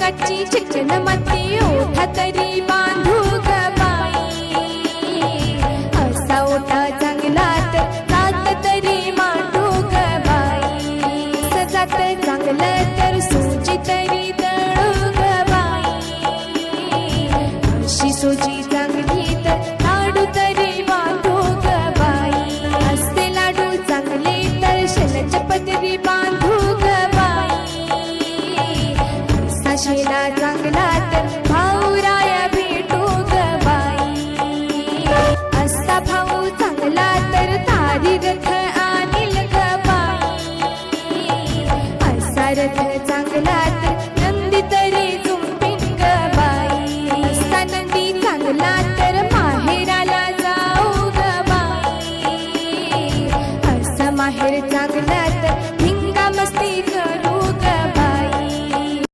चिकाची chicken माती ओठा तरी बांधू ग बाई असा ओठा चांगला तर जात तरी मांडू ग बाई सजात चांगलं तर सोजी तरी दळू ग बाई अशी सोजी चांगली तर लाडू तरी बांधू ग बाई असते लाडू चांगले तर शेलाच्या पदरी बांधू ग बाई शेला चांगला तर